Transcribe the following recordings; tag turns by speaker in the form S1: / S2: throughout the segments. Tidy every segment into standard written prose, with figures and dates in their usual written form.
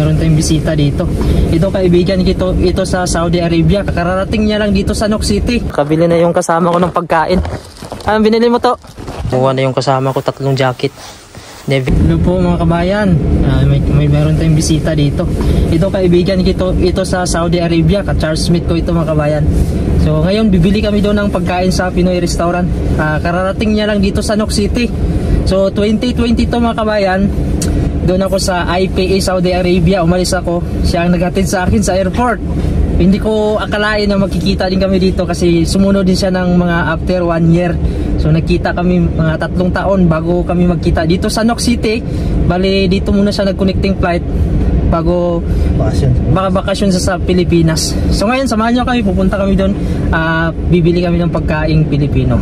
S1: meron tayong bisita dito. Ito kaibigan ito sa Saudi Arabia. Kararating niya lang dito sa Nok City. Kabili na yung kasama ko ng pagkain. Binili mo to? Kuha na yung kasama ko 3 jacket. Hello po mga kabayan. May meron tayong bisita dito. Ito kaibigan ito sa Saudi Arabia. Charles Smith ko ito mga kabayan. So ngayon bibili kami doon ng pagkain sa Pinoy restaurant. Kararating niya lang dito sa Nok City. So 2022 mga kabayan, doon ako sa IPA Saudi Arabia, umalis ako. Siya ang naghatid sa akin sa airport. Hindi ko akalain na magkikita din kami dito kasi sumunod din siya ng mga after 1 year. So nagkita kami mga 3 taon bago kami magkita dito sa Nok City. Bali dito muna siya nag-connecting flight bago bakasyon sa Pilipinas. So ngayon samahan niyo kami, pupunta kami doon. Bibili kami ng pagkaing Pilipino.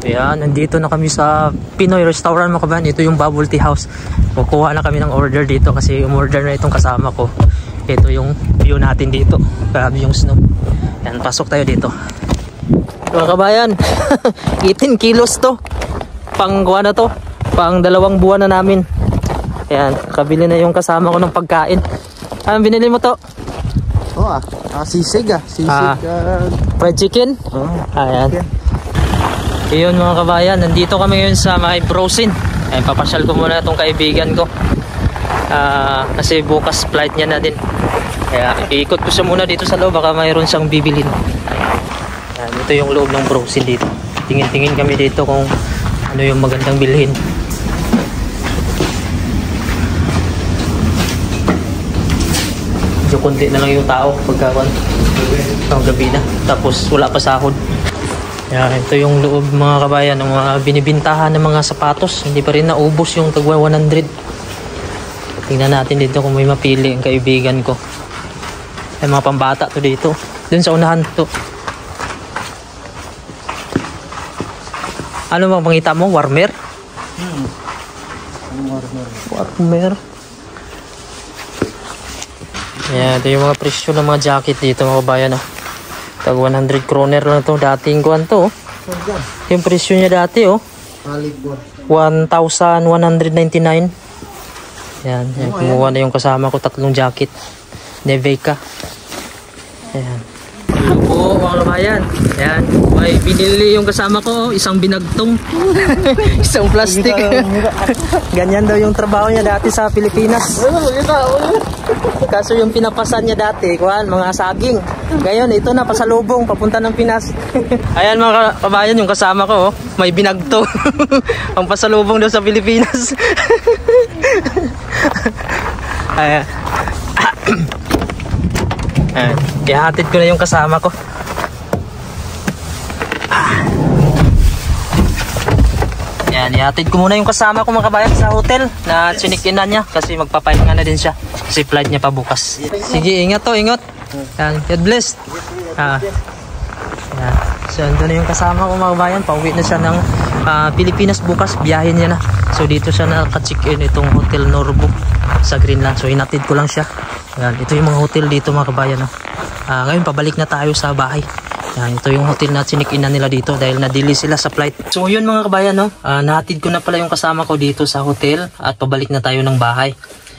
S1: Ayan, nandito na kami sa Pinoy restaurant mga kabayan. Ito yung bubble tea house. Kukuha na kami ng order dito kasi umorder na itong kasama ko. Ito yung view natin dito. Grabe yung snow. Ayan, pasok tayo dito. Mga kabayan, 18 kilos to. Pangkuha na to. Pang 2 buwan na namin. Ayan, kabili na yung kasama ko ng pagkain. Binili mo to?
S2: Sisig Sisig.
S1: Fried chicken? Ayan.
S2: Okay.
S1: Ayun mga kabayan, nandito kami ngayon sa may Brosin. Papasyal ko muna itong kaibigan ko. Kasi bukas flight niya na din. Kaya iikot ko siya muna dito sa loob, baka mayroon siyang bibilin. Ayan, ito yung loob ng Brosin dito. Tingin-tingin kami dito kung ano yung magandang bilhin. Medyo konti na lang yung tao pagkawan. Gabi na. Tapos wala pa sahod. Yan, ito yung loob mga kabayan ng mga binibintahan ng mga sapatos. Hindi pa rin naubos yung tagwa 100. Tingnan natin dito kung may mapili ang kaibigan ko. Ay mga pambata to dito. Dun sa unahan to. Ano bang pangita mo? Warmer? Warmer. Yan, ito yung mga presyo ng mga jacket dito mga kabayan. Tag 100 kroner lang to, dating kuan to. Yung presyo niya dati 1,199. Yan, kumuha na yung kasama ko 3 jacket. Neveka. Ayan. Hello po mga kabayan. Ayan, may binili yung kasama ko, isang binagtong. Isang plastic. Ganyan daw yung trabaho niya dati sa Pilipinas. Kaso yung pinapasan niya dati, mga saging. Ngayon, ito na, pasalubong, papunta ng Pinas. Ayan mga kabayan, yung kasama ko, may binagto. Ang pasalubong daw sa Pilipinas. Ayan. Ayan. Ihatid ko na yung kasama ko. Ayan, ihatid ko muna yung kasama ko mga kabayan sa hotel na chinikinan niya kasi magpapahinga na din siya. Kasi flight niya pa bukas. Sige, ingat to, ingat. Ayan, God bless. Ayan. So, ando na yung kasama ko mga kabayan. Pauwi na siya ng Pilipinas bukas. Biyahin niya na. So, dito siya naka-check-in itong Hotel Norbo sa Greenland. So, hinatid ko lang siya. Ayan, ito yung mga hotel dito mga kabayan. Ngayon, pabalik na tayo sa bahay. Ayan, ito yung hotel na chinikinan nila dito dahil na-delay sila sa flight. So, yun mga kabayan, nahatid ko na pala yung kasama ko dito sa hotel at pabalik na tayo ng bahay.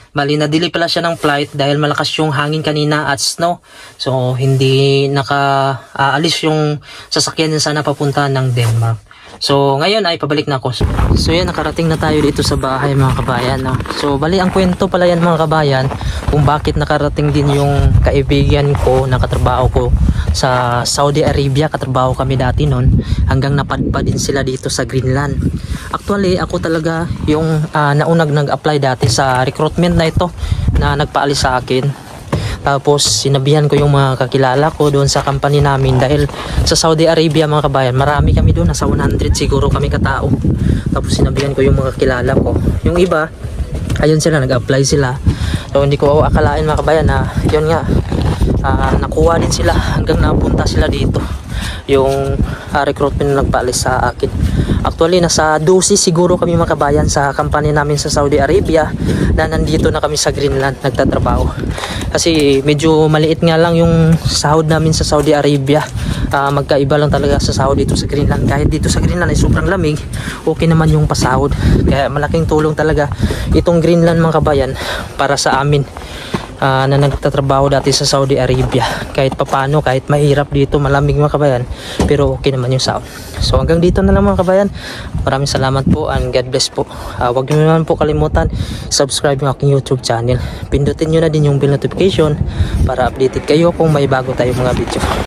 S1: Bali, na-delay pala siya ng flight dahil malakas yung hangin kanina at snow. So, hindi naka-aalis yung sasakyan niya sana papunta ng Denmark. So, ngayon ay pabalik na ako. So, yan, nakarating na tayo dito sa bahay mga kabayan. So, bali, ang kwento pala yan mga kabayan kung bakit nakarating din yung kaibigan ko, nakatrabaho ko sa Saudi Arabia. Katrabaho kami dati noon hanggang napadpa din sila dito sa Greenland. Actually, ako talaga yung naunag nag-apply dati sa recruitment na ito na nagpaalis sa akin. Tapos sinabihan ko yung mga kakilala ko doon sa company namin dahil sa Saudi Arabia mga kabayan, marami kami doon, nasa 100 siguro kami katao. Tapos sinabihan ko yung mga kakilala ko. Yung iba, ayun sila, nag-apply sila. So hindi ko akalain mga kabayan na yun nga, nakuha din sila hanggang napunta sila dito. Yung recruitment na nagpaalis sa akin. Actually, nasa 12 siguro kami mga kabayan sa company namin sa Saudi Arabia na nandito na kami sa Greenland nagtatrabaho. Kasi medyo maliit nga lang yung sahod namin sa Saudi Arabia. Magkaiba lang talaga sa sahod dito sa Greenland. Kahit dito sa Greenland ay sobrang lamig, okay naman yung pasahod. Kaya malaking tulong talaga itong Greenland mga kabayan para sa amin. Na nagtatrabaho dati sa Saudi Arabia. Kahit papano, kahit mahirap dito, malamig mga kabayan, pero okay naman yung sound. So hanggang dito na lang mga kabayan. Maraming salamat po and God bless po. Huwag niyo naman po kalimutan subscribe yung aking YouTube channel. Pindutin niyo na din yung bell notification para updated kayo kung may bago tayong mga video.